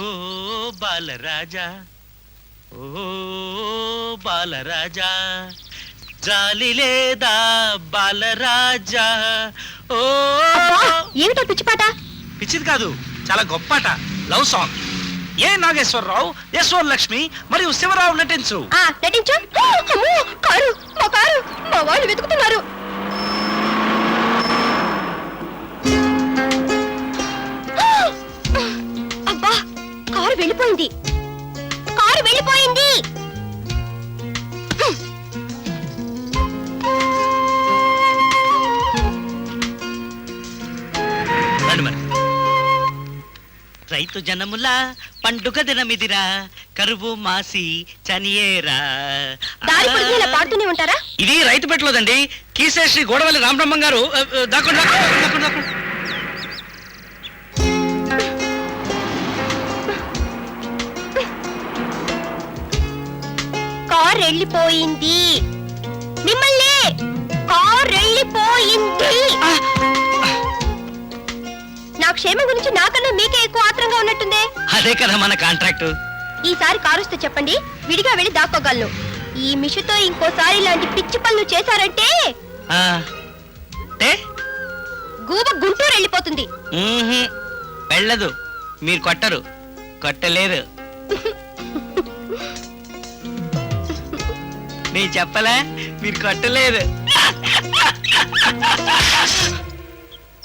ఓ బాలరాజా, ఓ బాలరాజా, జాలి లేదా బాలరాజా. ఓ ఏమిటో పిచ్చిపాట? పిచ్చిది కాదు, చాలా గొప్ప పాట. Love song. A Nageswararao, Yashwar Lakshmi మరియు శివరావు నటించు. నటించు. అమ్మో, కారు, మా కారు, మా వాళ్ళు వెతుకుతున్నారు. అబ్బా, కారు వెళ్ళిపోయింది, కారు వెళ్ళిపోయింది. రైతు జనముల పండుగ దినమిదిరా, కరువు మాసి చనియేరా. దారి పొడుగునా ఇలా పాడుతూనే ఉంటారా? ఇది రైతు పెట్టలేదండి, కీసేశ్రీ గోడవల్లి రామబ్రహ్మం గారు. దాక్కోండి. కారు వెళ్ళిపోయింది, మిమ్మల్ని కారు వెళ్ళిపోయింది. నా క్షేమం గురించి నాకన్నా మీకే ఎక్కువ ఆత్రంగా ఉన్నట్టుందే. అదే కదా మన కాంట్రాక్ట్. ఈసారి కారుస్తే చెప్పండి, విడిగా వెళ్ళి దాక్కోగలను. ఈ మిషుతో ఇంకోసారి ఇలాంటి పిచ్చి పనులు చేశారంటే గూబ గుంటూరు వెళ్ళిపోతుంది. వెళ్ళదు, మీరు కొట్టరు, కొట్టలేరు. నేను చెప్పలే, మీరు కొట్టలేరు.